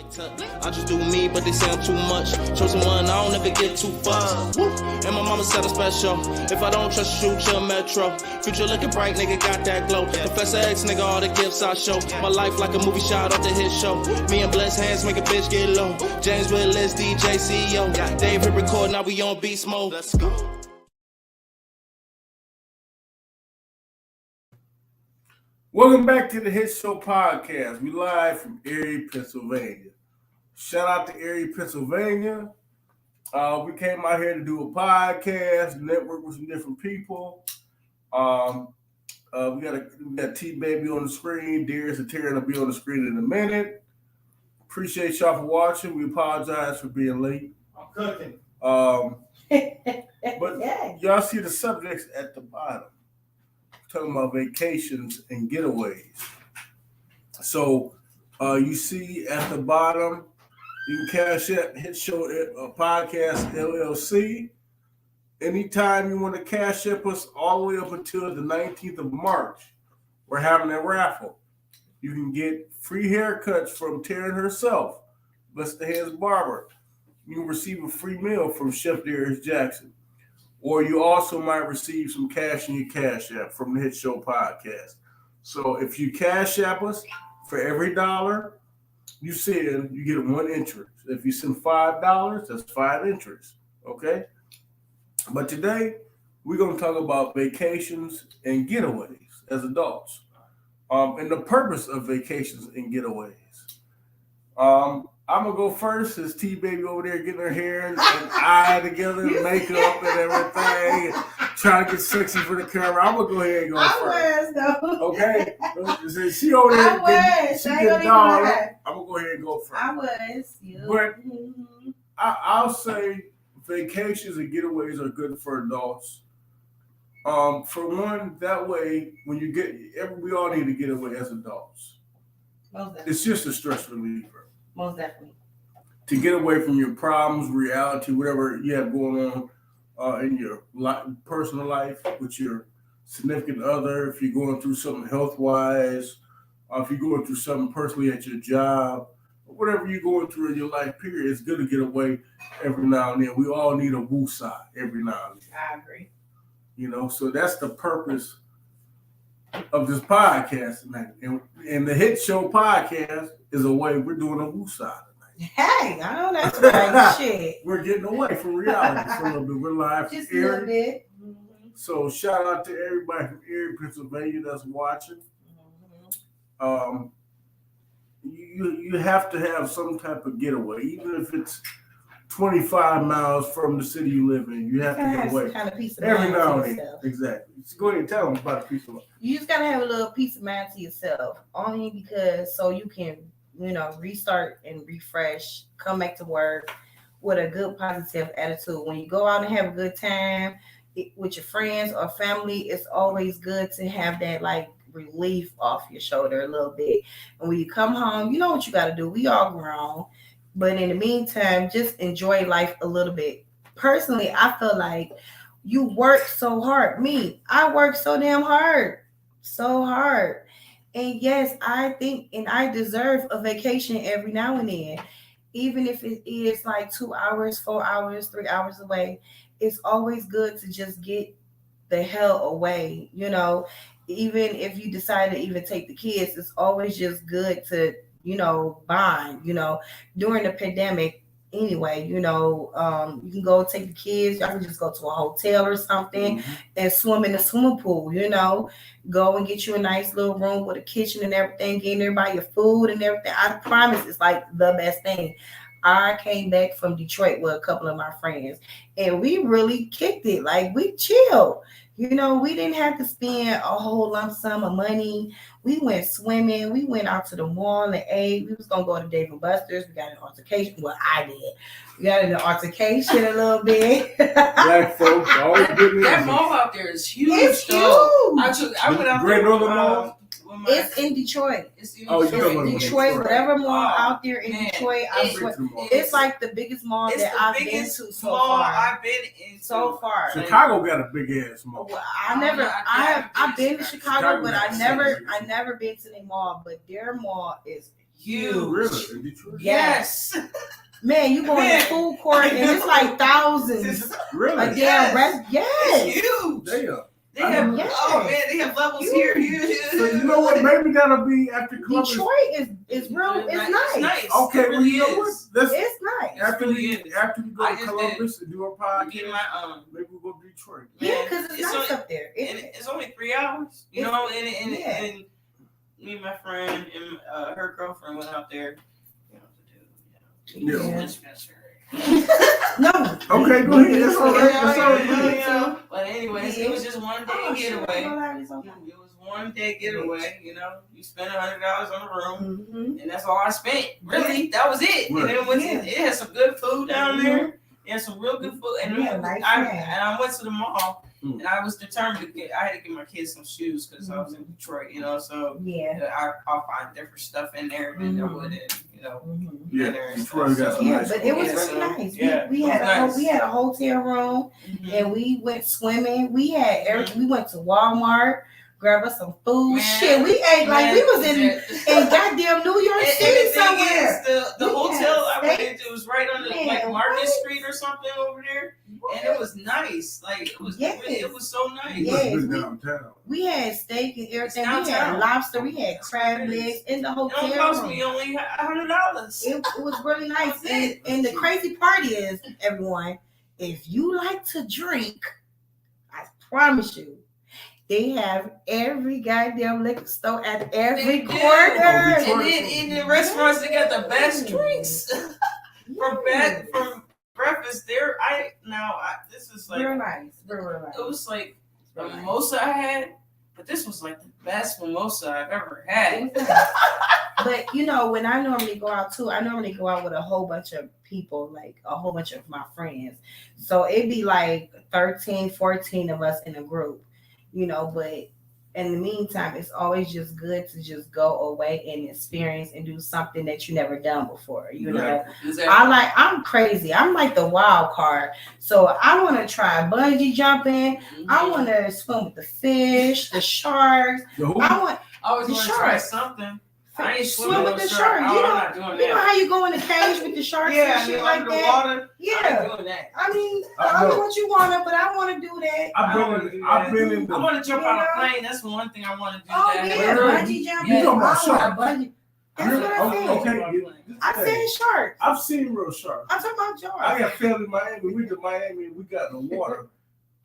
I just do me, but they say I'm too much. Chosen one, I don't ever get too fucked. And my mama said I'm special. If I don't trust you, shoot your metro. Future looking bright, nigga, got that glow. Professor X, nigga, all the gifts I show. My life like a movie shot off the hit show. Me and blessed hands make a bitch get low. James Willis, DJ CEO. Dave hit record, now we on beast mode. Let's go. Welcome back to the Hit Show Podcast. We live from Erie, Pennsylvania. Shout out to Erie, Pennsylvania. We came out here to do a podcast, network with some different people. We got T-Baby on the screen. Darius and Terry will be on the screen in a minute. Appreciate y'all for watching. We apologize for being late. I'm cooking. But y'all see the subjects at the bottom. Talking about vacations and getaways. So you see at the bottom, you can cash at Hit Show Podcast LLC. Anytime you want to cash up us all the way up until the 19th of March, we're having a raffle. You can get free haircuts from Taryn herself, Bless the Hands Barber. You can receive a free meal from Chef Darius Jackson. Or you also might receive some cash in your Cash App from the Hit Show Podcast. So if you Cash App us, for every $1 you send, you get one interest. If you send $5, that's 5 interest. Okay? But today, we're going to talk about vacations and getaways as adults. And the purpose of vacations and getaways. I'm going to go first as T-Baby over there getting her hair and eye together and makeup and everything. And trying to get sexy for the camera. I'm going to go ahead and go first. Okay? Since she over there getting dolled up, I'm going to go ahead and go first. But I'll say vacations and getaways are good for adults. For one, that way, when you we all need to get away as adults. It's just a stress reliever. Most definitely. To get away from your problems, reality, whatever you have going on in your personal life with your significant other, if you're going through something health-wise, if you're going through something personally at your job, whatever you're going through in your life, period, it's good to get away every now and then. We all need a woosah every now and then. I agree. You know, so that's the purpose of this podcast tonight. And the Hit Show Podcast is a way we're doing a woosah tonight. Hey, I know that's right. Shit. We're getting away from reality for a little bit. We're live from Just a little bit. Mm-hmm. So shout out to everybody from Erie, Pennsylvania that's watching. Mm-hmm. You have to have some type of getaway, even if it's 25 miles from the city you live in. You have to get away kind of peace of every mind now to and then. yourself. Exactly. So go ahead and tell them about the peace of mind. You just gotta have a little peace of mind to yourself, only because so you can, restart and refresh, come back to work with a good positive attitude. When you go out and have a good time with your friends or family, it's always good to have that relief off your shoulder a little bit. And when you come home, you know what you got to do. We all grown, but in the meantime, just enjoy life a little bit. Personally, I feel like you work so hard. I work so damn hard, and yes, I think and I deserve a vacation every now and then, even if it is like 2 hours, 4 hours, 3 hours away. It's always good to just get the hell away, even if you decide to even take the kids. It's always just good to bond, during the pandemic anyway. You can go take the kids. Y'all can just go to a hotel or something and swim in the swimming pool. Go and get you a nice little room with a kitchen and everything, getting everybody your food and everything. I promise it's like the best thing. I came back from Detroit with a couple of my friends and we really kicked it. We chilled. We didn't have to spend a whole lump sum of money. We went swimming. We went out to the mall and ate. We was going to go to Dave & Buster's. We got an altercation. Well, I did. We got in an altercation a little bit. Black folks always good music. That mall out there is huge. It's huge. I went out Great there Northern Mall? It's in Detroit. It's in Oh, Detroit. you Detroit, whatever mall out there in Man, Detroit, I swear, it's like the biggest mall It's that the I've been biggest to so mall far. I've been in So far. Chicago got a big ass mall. Well, I've been to Chicago, but I never been to their mall. But their mall is huge. Really? In Detroit? Yes. Man, you go in the food court and it's like thousands. Really? A damn rest. It's Yes. huge. Damn. They have Yes. oh man, they have levels here. So you know what? Maybe that'll be after Columbus. Detroit is real. It's nice. It's nice. Okay, It well, really you know what? is. Let's It's nice. after really we is. after we go I to just Columbus and do a Get podcast, my maybe we'll go to Detroit. Yeah, because it's It's nice only- up there. and it's only 3 hours, you know, and Yeah. and me and my friend and her girlfriend went out there. You know, to do, Yeah. dispensary. No. Okay, go ahead. That's all right. That's all right. Yeah. But anyways, it was just one day Oh, shit, getaway. it's okay. It was one day getaway. You know, you spend $100 on the room, Mm-hmm. and that's all I spent. Really, that was it. Right. And then went Yeah. to, it had some good food down there. It had some real good food, and Yeah, then nice I man. went to the mall, Mm. and I was determined to get. I had to get my kids some shoes because I was in Detroit. You know, so Yeah. I'll find different stuff in there than I would in, you know. Mm-hmm. Yeah, in there and Detroit stuff. got some Yeah, nice but it was Yeah, really so, nice. yeah, We it had was nice. a hotel room Mhm. and we went swimming. We had we went to Walmart, grabbed us some food. Man, Shit, we ate like we was in and goddamn New York the City thing somewhere. is, the We hotel had I went steak. into was right on the Man, like Market what? Street or something over there, and it was nice. Like it was, Yes. it was so nice. You Yes. must have been downtown. We had steak and everything. We had downtown. lobster. We had crab legs in the It hotel don't cost room. me only $100. It was really nice. That's it. And the crazy part is, everyone, if you like to drink, I promise you, they have every goddamn liquor store at every They do. corner. And then in the restaurants, they got the best drinks from breakfast. There, this is like real nice. Real nice. it was like the Real nice. mimosa I had, but this was like the best mimosa I've ever had. But you know, when I normally go out too, I normally go out with a whole bunch of people, like a whole bunch of my friends. So it'd be like 13, 14 of us in a group, you know, but in the meantime, it's always just good to just go away and experience and do something that you never done before, you know. Exactly. I'm crazy. I'm like the wild card. So I want to try bungee jumping. I want to swim with the fish, the sharks. The who? I want I always the want to try sharks. something. I ain't swim swimming with with the shark. sharks. Oh, You I'm know, not doing you know that. how you go in the cage with the sharks Yeah, and shit you like under the that? water. Yeah. I ain't doing that. I mean, I I don't know know. what you want, but I want to do that. I've been in I the. want to jump You out know? a plane. That's one thing I want to do. Oh, that I yeah, haven't done. bungee jumping. You talking about I want sharks? bungee. That's what I said. Okay. I said sharks. I've seen real sharks. I'm talking about I sharks. got family in Miami. We went to Miami and we got in the water.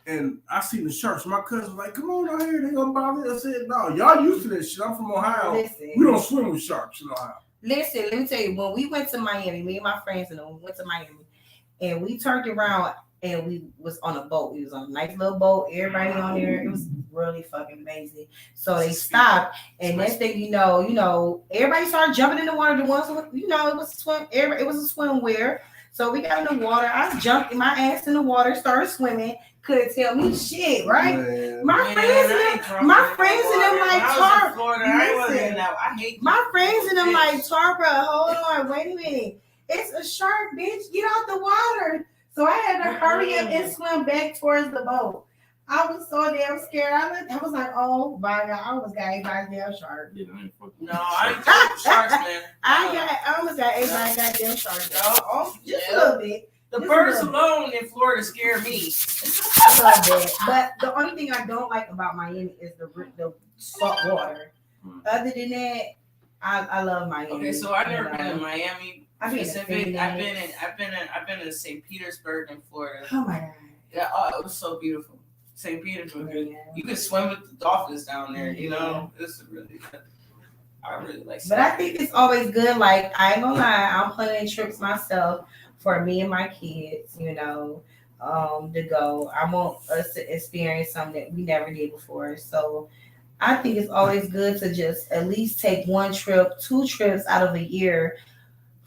And I seen the sharks. My cousin was like, come on out here. They gonna bother us. I said, no, y'all used to this shit. I'm from Ohio. Listen. We don't swim with sharks in Ohio. Listen, let me tell you, when we went to Miami, me and my friends and we went to Miami, and we turned around and we was on a boat. We was on a nice little boat, everybody on there. It was really fucking amazing. So they stopped, and next thing you know, everybody started jumping in the water. The ones who, it was swim. It was a swimwear. So we got in the water. I jumped my ass in the water, started swimming. Couldn't tell me shit, right? Man. My friends and them like tar. Listen. I hate My friends and them like, Tarbra, hold on, wait a minute. It's a shark, bitch. Get out the water. So I had to hurry up and swim back towards the boat. I was so damn scared. I was like, oh my God, I almost got ate by a damn shark. No, I ain't doing sharks, man. I almost got ate by a goddamn shark. Oh, just a little bit. The birds alone in Florida scare me. I love that. But the only thing I don't like about Miami is the salt water. Other than that, I love Miami. Okay, so I've never been in Miami. I've been Pacific. in I've been in St. Petersburg in Florida. Oh my God. Yeah, it was so beautiful. St. Petersburg. Yeah. You could swim with the dolphins down there. You know, this is really good. I really like. But I think it's always good. Like, I ain't gonna lie, I'm planning trips myself for me and my kids, to go. I want us to experience something that we never did before. So I think it's always good to just at least take one trip, 2 trips out of a year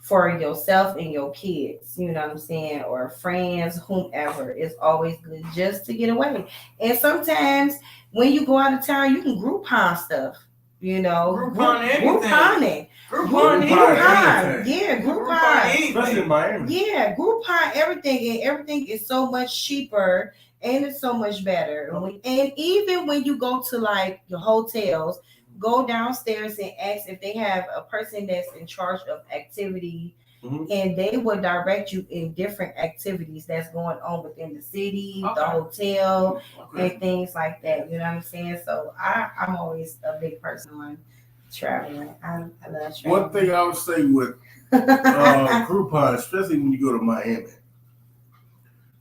for yourself and your kids, you know what I'm saying, or friends, whomever. It's always good just to get away. And sometimes when you go out of town, you can Groupon stuff, Groupon anything. Grouponing. Groupon Groupon. Yeah, Groupon. Especially in Miami. Yeah, Groupon everything, and everything is so much cheaper and it's so much better. And even when you go to like your hotels, go downstairs and ask if they have a person that's in charge of activity, and they will direct you in different activities that's going on within the city, the hotel, and things like that. You know what I'm saying? So I'm always a big person on traveling. I love traveling. One thing I would say with Groupon, especially when you go to Miami.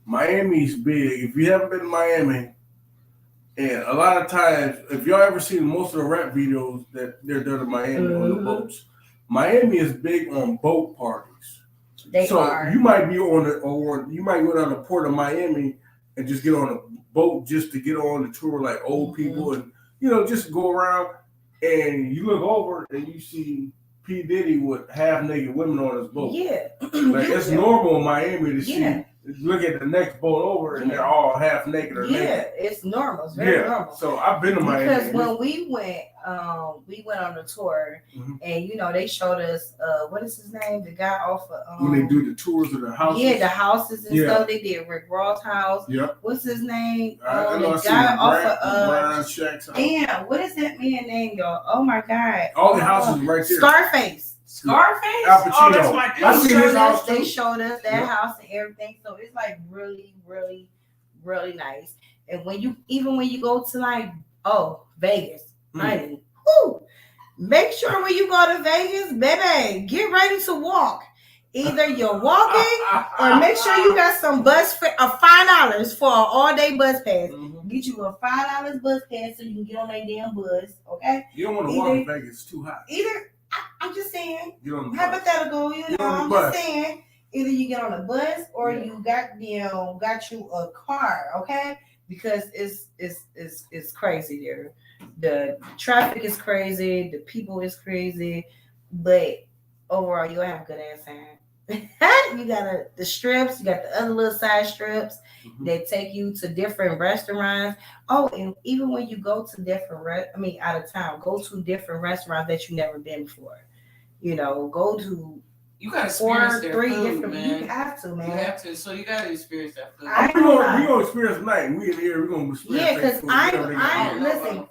Miami's big. If you haven't been to Miami, and a lot of times, if y'all ever seen most of the rap videos that they're done in Miami on the boats, Miami is big on boat parties. They are. You might be you might go down the port of Miami and just get on a boat just to get on the tour like old people and just go around, and you look over and you see P. Diddy with half naked women on his boat. Yeah. Like it's normal in Miami to see. Look at the next boat over and they're all half naked or naked. Yeah, it's normal. It's very normal. So I've been to Miami. Because when we went on a tour and they showed us what is his name? The guy off of when they do the tours of the houses. Yeah, the houses and stuff. They did Rick Ross house. Yep. What's his name? The guy off of damn, what is that man name, y'all? Oh my god. All the houses right there. Scarface? Al Pacino. Oh, that's my dude. I seen his house too. They showed us that house and everything. So it's like really, really, really nice. And when you go to like Vegas, honey, make sure when you go to Vegas, baby, get ready to walk. Either you're walking or make sure you got some bus fare of $5 for an all-day bus pass. Get you a $5 bus pass so you can get on that damn bus. Okay. You don't want to walk in Vegas; it's too hot. I'm just saying, hypothetical, I'm just saying, either you get on a bus or you got you a car, okay? Because it's crazy there. The traffic is crazy, the people is crazy, but overall you'll have a good ass time. You got the strips, you got the other little side strips that take you to different restaurants. Oh, and even when you go to out of town, go to different restaurants that you've never been before. Go to you gotta experience their food, different. Man. You have to, man. You have to. So you gotta experience that food. We gonna experience tonight. We in here. We gonna experience. Yeah, because I'm listen.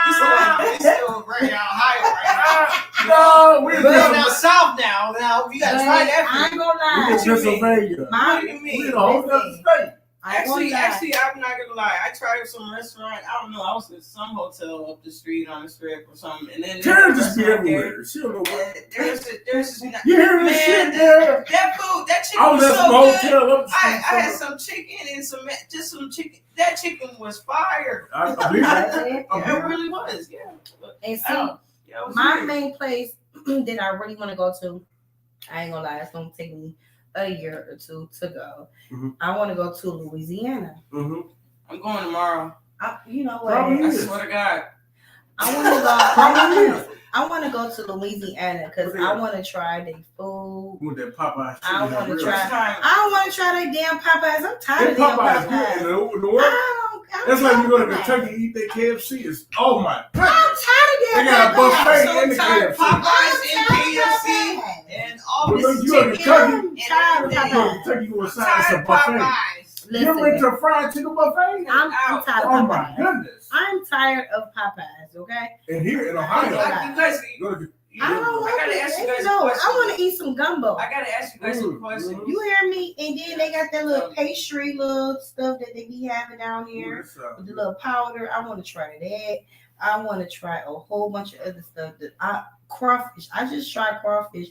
It's still right out high right now. No, we're down south now. Now we gotta try that. I ain't gonna lie. We in Pennsylvania. What do you mean? We in a whole other state. Actually, I'm not gonna lie. I tried some restaurant. I don't know. I was in some hotel up the street on the strip or something, and then Karen just be everywhere. She don't know what. There's you hear this shit there? That food, that chicken was so good. I had some chicken and some chicken. That chicken was fire. I believe that. It really was. Yeah. And see, my main place that I really want to go to, I ain't gonna lie, it's gonna take me a year or two to go. I want to go to Louisiana. I'm going tomorrow. You know what? I swear to God. I want to go to Louisiana because I want to try their food. With that Popeyes. I want to try their damn Popeyes. I'm tired of damn Popeyes. That's like you go to Kentucky and eat that KFC. Oh my God. I'm tired of They got a buffet in the KFC. Popeyes and KFC and all this you go to Kentucky. I'm tired of Popeyes. Kentucky will sign some buffet. You ever went to a fried chicken buffet? I'm tired of Popeyes. Oh my goodness. I'm tired of Popeyes, okay? And here in Ohio, I gotta ask you guys a question. I want to eat some gumbo. I gotta ask you guys a question. You hear me? And then they got that little pastry little stuff that they be having down here with the little powder. I want to try that. I want to try a whole bunch of other stuff. Crawfish. I just tried crawfish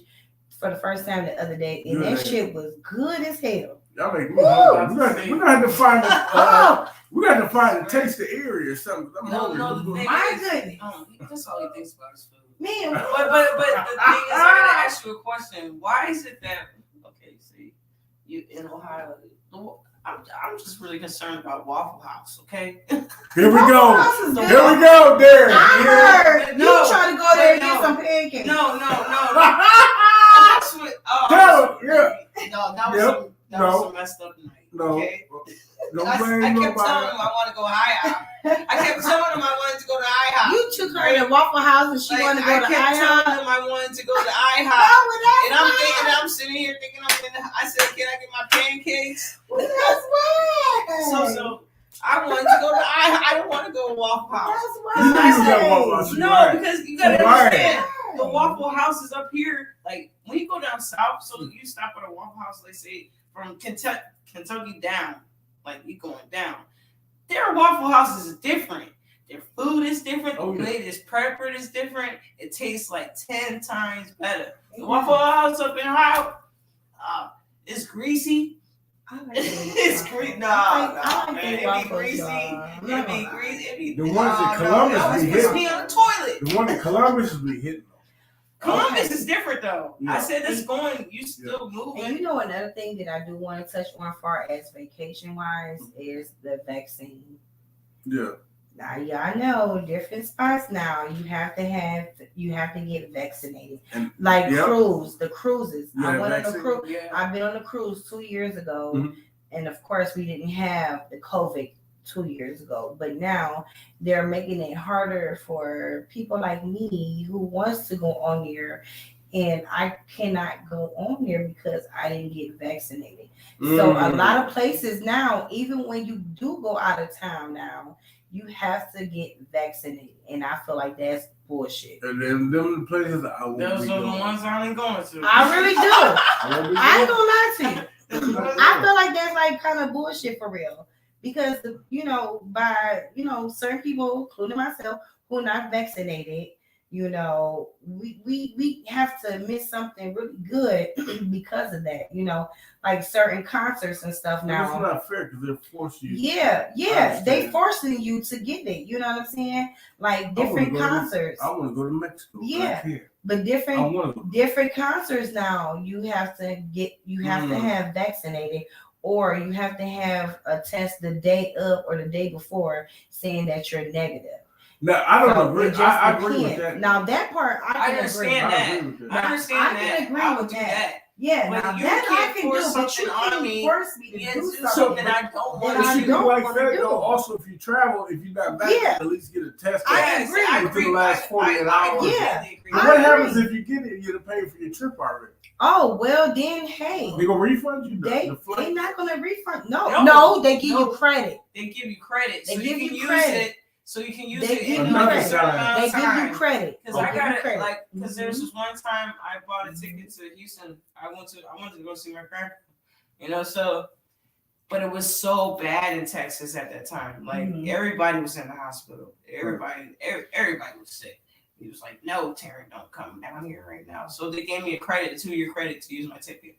for the first time the other day, and that shit was good as hell. Y'all make me hungry. We're gonna have to find we got to find a taste the area or something. My goodness. That's all he thinks about is food. Man, but the thing is, I gotta ask you a question. Why is it that you in Ohio? I'm just really concerned about Waffle House. Okay. Here we go. There. I heard you try to go there and get some pancakes. No. That was some messed up night. Okay? I kept telling him I want to go to IHOP. I kept telling him I wanted to go to IHOP. You took her to Waffle House and she wanted to go to IHOP. I kept telling him I wanted to go to IHOP. And I'm sitting here thinking I said, can I get my pancakes? So I wanted to go to. I don't want to go to Waffle House. That's why You I got say. Waffle House. No, Right. because you gotta Right. understand the Waffle House is up here. Like when you go down south, so you stop at a Waffle House. Let's say from Kentucky down, like you going down. Their Waffle House is different. Their food is different. The way it is prepared is different. It tastes like 10 times better. The Waffle House up in Ohio, it's greasy. It's greasy. Nah, man. It be greasy. It be greasy. It be The ones in Columbus it be puts hitting. me on the toilet. The one in Columbus be hitting. Columbus is different though. Yeah. I said it's going. You still moving. And you know another thing that I do want to touch on, far as vacation wise, is the vaccine. Yeah. Now, y'all know different spots now. You have to get vaccinated. And, like yep. the cruises. Yeah, I went on a vaccine. cruise. Yeah. I've been on a cruise 2 years ago, Mhm. and of course we didn't have the COVID 2 years ago. But now they're making it harder for people like me who wants to go on there, and I cannot go on there because I didn't get vaccinated. So a lot of places now, even when you do go out of town now, you have to get vaccinated, and I feel like that's bullshit. And then them places I won't Those be are the going. ones I ain't going to. I really do. I won't be I ain't going. gonna lie to you. I I feel like that's like kind of bullshit for real, because by certain people, including myself, who are not vaccinated, we have to miss something really good because of that. Like certain concerts and stuff Well, that's now. not fair because they're forcing you. Yeah, understand. they forcing you to get it. You know what I'm saying? Like different go to- concerts, I want to go to Mexico. Yeah. Right here. but I different want to go. different concerts now. You have to have vaccinated, or you have to have a test the day of or the day before saying that you're negative. Now, I don't So agree. it just I agree with depends. that. Now that part I can understand agree. I that. agree with I that. understand I that. can agree I would with do that. that. Yeah, But now you that I can't can force do, but you something on can't me force me to Yeah, do do something. something I don't want that to I See, do. don't like wanna that, do. though, also, if you travel, if you're not vaccinated, Yeah. at least get a test I back agree. I within agree. the last 48 hours. Yeah. agree. But I what agree. happens if you get it? You're paying for your trip already. Oh well, then hey, They gonna refund you the they're flight? not gonna refund. No. No, they give No. you credit. They give you credit, They so give you can you use credit. it. So you can use They it give in you a credit. certain amount They of give you time. credit. Because I They give got you it, credit. like, because there's Mhm. this one time I bought a ticket to Houston. I wanted to go see my grandpa. So, but it was so bad in Texas at that time. Like Mhm. everybody was in the hospital. Everybody was sick. He was like, "No, Terry, don't come down here right now." So they gave me a 2-year credit to use my ticket.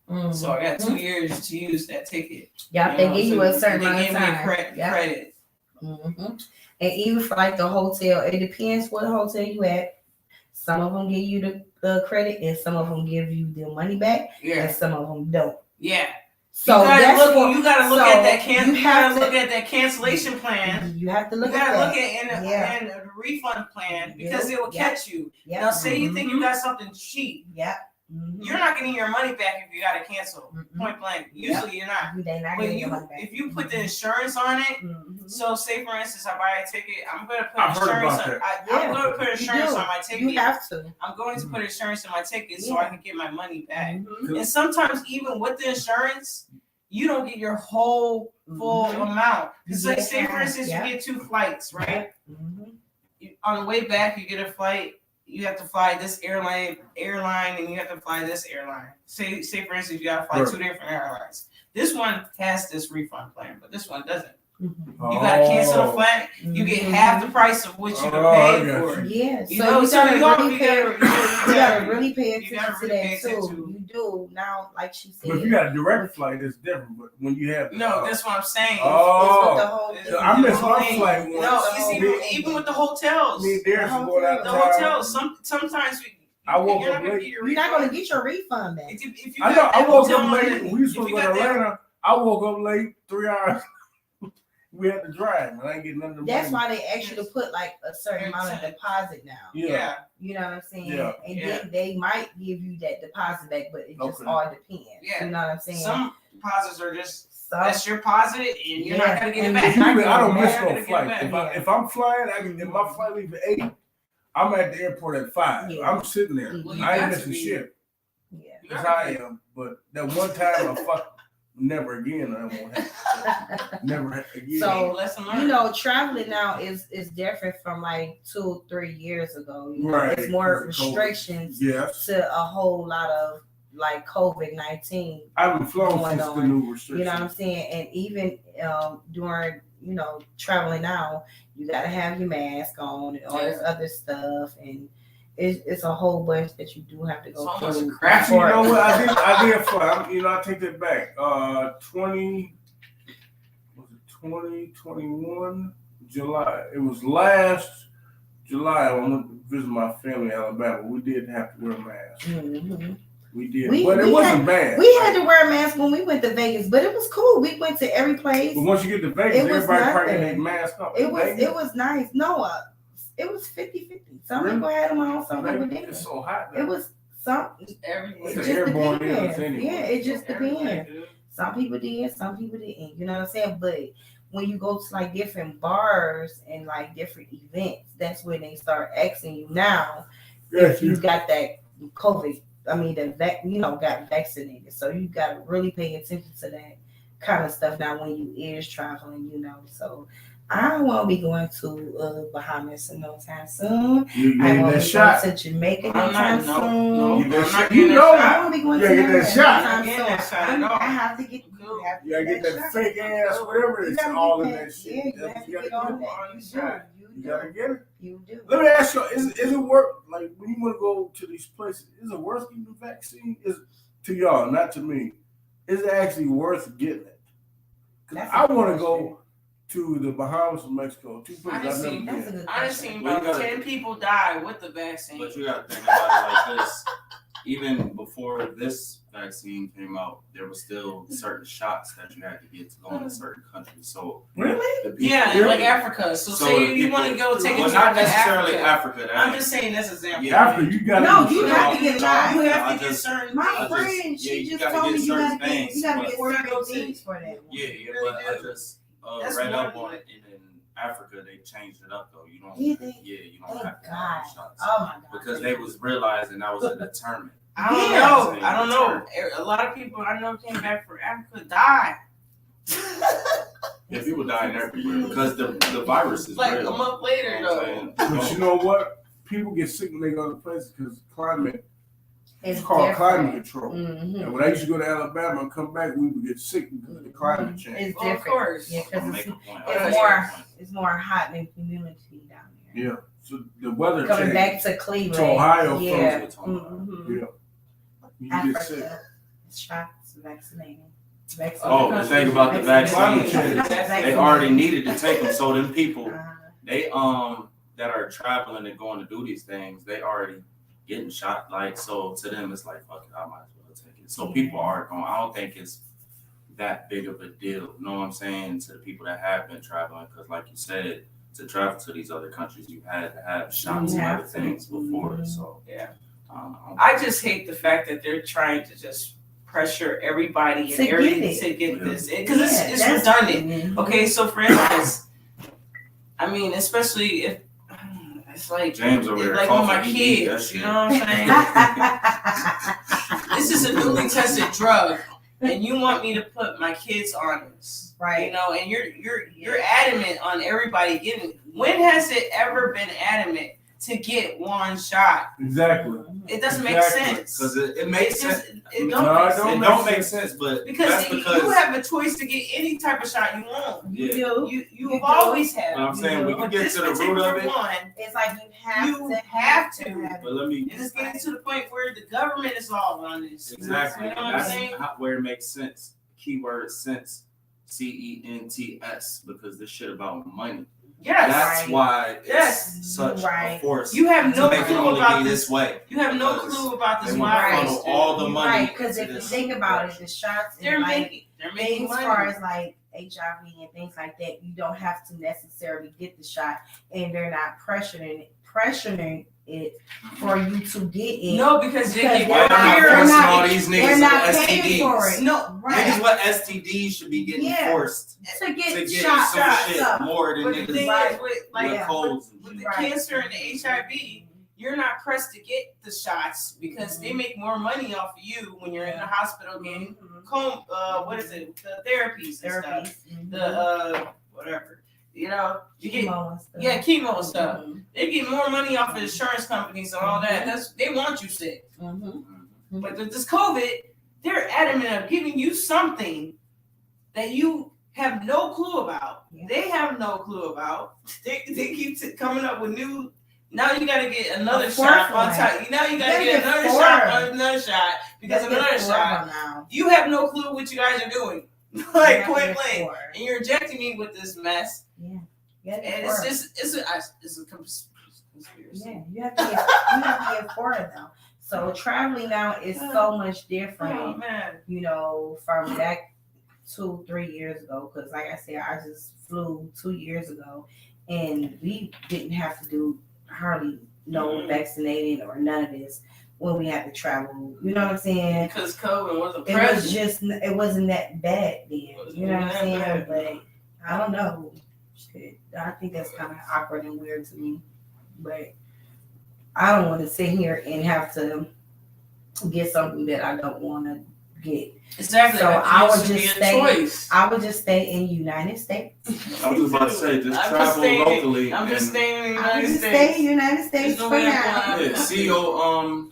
Mhm. So I got 2 years to use that ticket. Yeah, they give you a certain They amount gave of me time. a credit. Mm-hmm. And even for like the hotel, it depends what hotel you at. Some of them give you the credit, and some of them give you the money back, Yeah, and some of them don't. yeah. So you gotta that's look. what, You gotta look so at that you have to- look at that cancellation plan. You have to You look gotta at that. look at Yeah. and the refund plan because Yep. it will catch you. Yep. Now, say you Mhm. think you got something cheap, Yep. Mhm. you're not getting your money back if you gotta cancel. Mhm. Point blank. Usually, you're not. They not But getting your money back. if you put the insurance on it. Mhm. So, say for instance, I buy a ticket. I'm gonna put I've heard insurance. about On, that. I'm Yeah, gonna put you insurance do. on my ticket. You have to. I'm going to put insurance on my ticket so I Yeah. can get my money back. Mhm. And sometimes even with the insurance, you don't get your whole full Mhm. amount. Because You like get say for half, instance, yeah. you get 2 flights, right? Mhm. On the way back, you get a flight. You have to fly this airline, and you have to fly this airline. Say for instance, you got to fly Right. 2 different airlines. This one has this refund plan, but this one doesn't. Mhm. You got to cancel the flight. You get half the price of what you paid I got for. Yeah, You so know, you so gotta you gotta- really you pay. gotta- You gotta really pay you attention gotta to really pay that too. attention. You do now, like she said. But if you got a direct flight, it's different. But when you have No, that's what I'm saying. Oh. It's with the whole It's thing. I missed the my whole flight thing. once. No, it's Me- even with the hotels. Me and Darius The was going out The of town. hotels. Sometimes I woke you're up not gonna late. get your You're not gonna refund. get your refund back. If you I got know. I that woke hotel up on late. the- We was if supposed you to go to got that- Atlanta. I woke up late 3 hours. We had to drive, and I ain't getting nothing. That's why they ask you to put like a certain amount of deposit now. Yeah. You know what I'm saying? Yeah. And Yeah. then they might give you that deposit back, but it just Okay. all depends. Yeah. You know what I'm saying? Some deposits are just So, that's your deposit, and you're Yeah, not gonna get it and back. it's not Usually, I don't gonna miss get no it back. flight. If I'm flying, if my flight leaves at 8, I'm at the airport at 5. Yeah. I'm sitting there. Well, you I ain't got to missing be. shit. yeah. You That's gotta how I am. But that one time, never again. That won't happen. Never again. So, lesson you learned. know, traveling now is different from like 2-3 years ago. You know, Right. it's more Because of COVID. restrictions Yes. to a whole lot of like COVID-19. I haven't flown Going since the on. new restrictions. You know what I'm saying? And even during, you know, traveling now, you gotta have your mask on and all this other stuff, and it's a whole bunch that you do have to go So through. much crap. Actually, you know what? I did fly. You know, I take that back. 2021 July. It was last July. I went to visit my family in Alabama. We did have to wear masks. Mm-hmm. We did, We but it wasn't had, bad. We had to wear a mask when we went to Vegas, but it was cool. We went to every place. But once you get to Vegas, It was everybody nothing. bringing their mask up. It was Vegas, it was nice. No, it was 50-50. Some Really? people had them on, some people Vegas, didn't. it's so hot It now. was some. Everyone. It It's just an airborne depends. illness anyway. Yeah, it just Everybody depends. do. Some people did, some people didn't. You know what I'm saying? But when you go to like different bars and like different events, that's when they start asking you now if you got that COVID. I mean, got vaccinated. So you got to really pay attention to that kind of stuff now when you is traveling. You know, so I won't be going to Bahamas in no time soon. You I get won't that be shot. going to Jamaica no I'm time not. soon. No. You I'm get not shot. getting You that know shot. I won't be going You to gotta get that shot. I'm not getting that shot at all. I have to get. Cool. You gotta get that fake ass, whatever You it's gotta all get in that. that shit. Yeah, you have to You get gotta on get that. it. You gotta get it. You do. Let me ask you: Is it worth, like, when you want to go to these places? Is it worth getting the vaccine? Is to y'all, not to me. Is it actually worth getting it? Because I want to go to the Bahamas and Mexico. Two places I've never That's a been. good I done question. seen Well, about you gotta- 10 people die with the vaccine. But you gotta think about it like this. Even before this vaccine came out, there were still certain shots that you had to get to go into certain countries. So Really? the people, Yeah, Really? like Africa. So say the you people- want to go take a well, trip not to necessarily Africa. Africa. I'm just saying this example. Yeah. After you got No, to you have to get shot. You I have to get just- certain My I things. just- friend, yeah, she you just gotta told get me you certain gotta get things, you gotta but- get Before you certain go to- things for that. Yeah, really but I do. just That's read one up on way. it, and in Africa they changed it up though. You don't, Did they? you don't Thank have to God. have shots Oh my God. because they was realizing that was a deterrent. I don't Yeah. know. I don't know. A lot of people I know came back from Africa died. Yeah, people dying everywhere because the virus is Like real. a month later, You know what I'm though. saying? But you know what? People get sick when they go to places because climate. It's called climate different. control. Mm-hmm. And when I used to go to Alabama and come back, we would get sick because of the climate change. It's Well, of different. course. Yeah, I'll because make a point. it's I'll more- make a point. it's more hot than humidity down there. Yeah. So the weather Coming changed. back to Cleveland. To Ohio, Yeah. Frozen to Ohio. Mhm. Yeah. You get sick. Africa. Shots, vaccinated. Oh, the thing about the Climate vaccine, change. they already needed to take them. So them people, Uh, they that are traveling and going to do these things, they already getting shot. Like, so to them, it's like, fuck it, I might as well take it. So people are going. I don't think it's that big of a deal. You know what I'm saying? To the people that have been traveling, because like you said, to travel to these other countries, you had to have shots You and have other to. things before. So Yeah. don't- I just hate the fact that they're trying to just pressure everybody To and get everything it. to get this because yeah, it's that's- redundant. Mhm. Okay, so for instance, I mean, especially if it's like James over there like with my coughing, he eat that kids, you shit. know what I'm saying? This is a newly tested drug, and you want me to put my kids on this, Right. You know, and you're adamant on everybody getting it. When has it ever been adamant to get one shot? Exactly. It doesn't make Exactly. sense. Because it makes It's sense. just it No, don't it make don't sense. It don't make sense, but Because that's because you have a choice to get any type of shot you want. You yeah. do. You You do. always have. But I'm saying when you But get this to the root particular of it, one, It's like you You have have to. have but it. let me and it's getting to the point where the government is all on this. exactly. You know what I'm That's saying? where it makes sense. Keyword sense, CENTS, because this shit about money. Yes. That's Right. why it's Yes. such Right. a force. You have no to make it clue only about be this. this way. You have no Because clue about this They want to Right. virus. funnel all the money. Right, because if into you this. think about it, the shots They're and like making things as far money. as like HIV and things like that, you don't have to necessarily get the shot, and they're not pressuring it for you to get it. No, because they Because get Why they're not fear. forcing not- all these they're niggas not with paying STDs? for it. No, Right. Niggas with STDs should be getting Yeah. forced to get to get shot some shit up. more than But the niggas thing with is, with like Yeah. colds and with shit. the cancer and the HIV, you're not pressed to get the shots because they make more money off of you when you're in the hospital getting what is it, the therapies and stuff, the whatever, you know, you get chemo and stuff. They get more money off of insurance companies and all that. They want you sick. But with this COVID, they're adamant of giving you something that you have no clue about. They have no clue about. They keep coming up with new. Now you got to get another shot on top. Now you got to get another shot on another shot because another shot. You have no clue what you guys are doing. Like point blank, and you're injecting me with this mess. And it's a conspiracy. Yeah, you have to get for it though. So traveling now is so much different, you know, from back 2-3 years ago. Because like I said, I just flew 2 years ago, and we didn't have to do hardly no vaccinating or none of this when we had to travel. You know what I'm saying? Because COVID wasn't present. It wasn't that bad then. You know what I'm saying? But I don't know. Shit, I think that's kind of awkward and weird to me. But I don't want to sit here and have to get something that I don't want to get. Exactly. So I would just stay in United States. I was just about to say, just travel locally. I'm just staying in the United States. Stay in the United States for now. Yeah, see your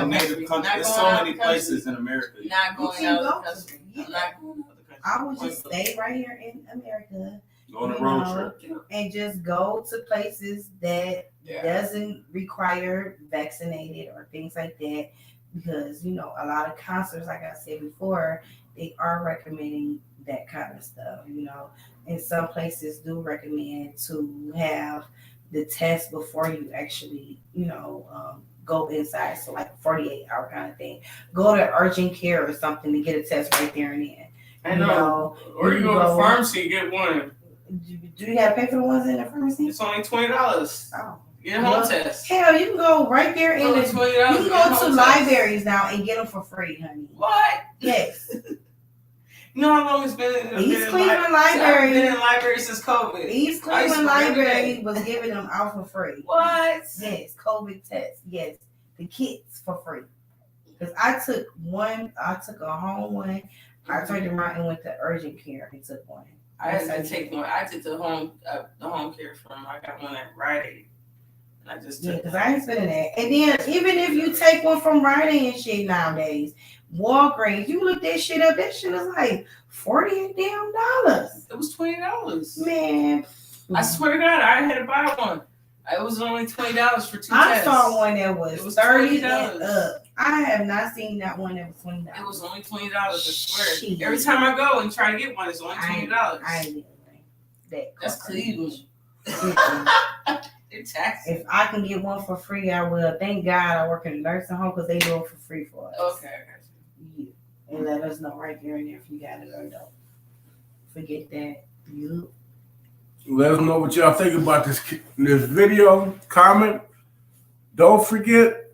native country. There's so many places in America. Not going out of the country. I'm not going out of the country. I would just stay right here in America. Go on a road trip. And just go to places that doesn't require vaccinated or things like that. Because, you know, a lot of concerts, like I said before, they are recommending that kind of stuff, you know. And some places do recommend to have the test before you actually, you know, go inside. So like a 48-hour kind of thing. Go to urgent care or something to get a test right there and then. I know. Or you go to the pharmacy and get one. Do you have to pay for the ones in the pharmacy? It's only $20. Oh. Get a home test. Hell, you can go right there in the. $20. You can go to libraries now and get them for free, honey. What? Yes. You know how long it's been? East Cleveland Library. I've been in library since COVID. East Cleveland Library was giving them out for free. What? Yes, COVID tests. Yes, the kits for free. Because I took one. I took a home one. I turned around and went to urgent care and took one. I had to take one. I did the home care from. I got one at Rite Aid. I just because I ain't spending that. And then even if you take one from Rite Aid and shit nowadays, Walgreens, you look that shit up. That shit is like $40 damn dollars. It was $20. Man, I swear to God, I had to buy one. It was only $20 for 2 tests. I saw one that was $30 and up. I have not seen that one that was $20. It was only $20. I swear. Every time I go and try to get one, it's only $20. I ain't that. That's Cleveland. If I can get one for free, I will. Thank God I work in a nursing home because they do it for free for us. Okay, I got you. Yeah. And let us know right there and there if you got it or don't. Forget that. You. Let us know what y'all think about this video. Comment. Don't forget,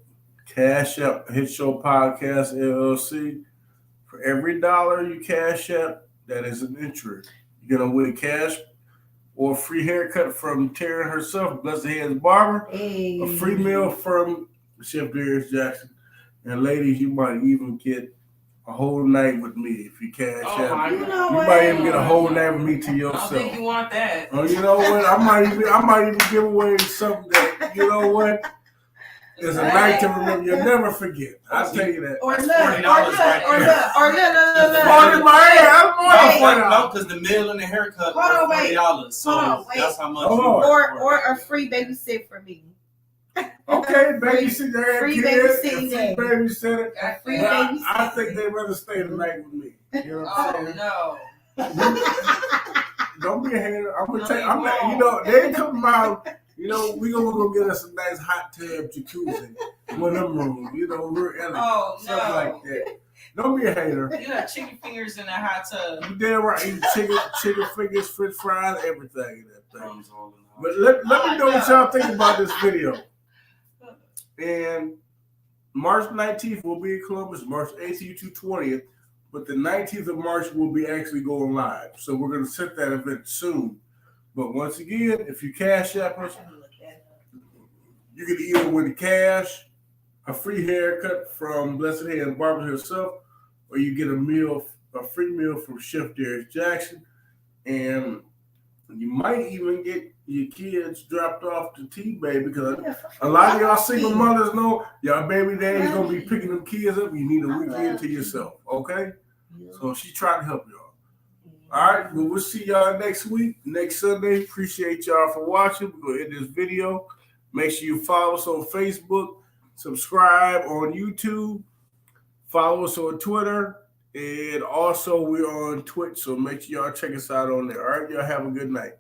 Cash App Hit Show Podcast LLC. For every dollar you cash up, that is an entry. You're gonna win cash or a free haircut from Taryn herself, Blessed Hands Barber, a free meal from Chef Darius Jackson, and ladies, you might even get a whole night with me if you cash out. You might even get a whole night with me to yourself. I don't think you want that. Oh, you know what? I might even give away something that, you know what? It's a night to remember. You'll never forget. I'll tell you that. Or look. No, because the meal and the haircut are $40. So that's how much. Or a free babysit for me. Okay, babysitter, free babysitting, babysitter. Free babysitter. I think they'd rather stay the night with me. You know what I'm saying? No. Don't be a hater. I'm gonna tell you. I'm not. You know, they ain't coming out. You know, we gonna go get us a nice hot tub jacuzzi, one of them rooms. You know, we're elegant, something like that. Don't be a hater. You got chicken fingers in that hot tub. You damn right. Eat chicken fingers, French fries, everything in that thing. But let me know what y'all think about this video. And March 19th will be in Columbus, March 18th to 20th, but the 19th of March will be actually going live. So we're going to set that event soon. But once again, if you cash app us, You can either win cash, a free haircut from Blessed Hair and Barber herself, or you get a free meal from Chef Derek Jackson, and you might even get your kids dropped off to T-Bay because a lot of y'all single mothers know y'all baby daddy's gonna be picking them kids up. You need a weekend to yourself, okay? So she trying to help y'all. All right, well, we'll see y'all next week, next Sunday. Appreciate y'all for watching. We're gonna end this video. Make sure you follow us on Facebook, subscribe on YouTube, follow us on Twitter, and also we're on Twitch. So make sure y'all check us out on there. All right, y'all have a good night.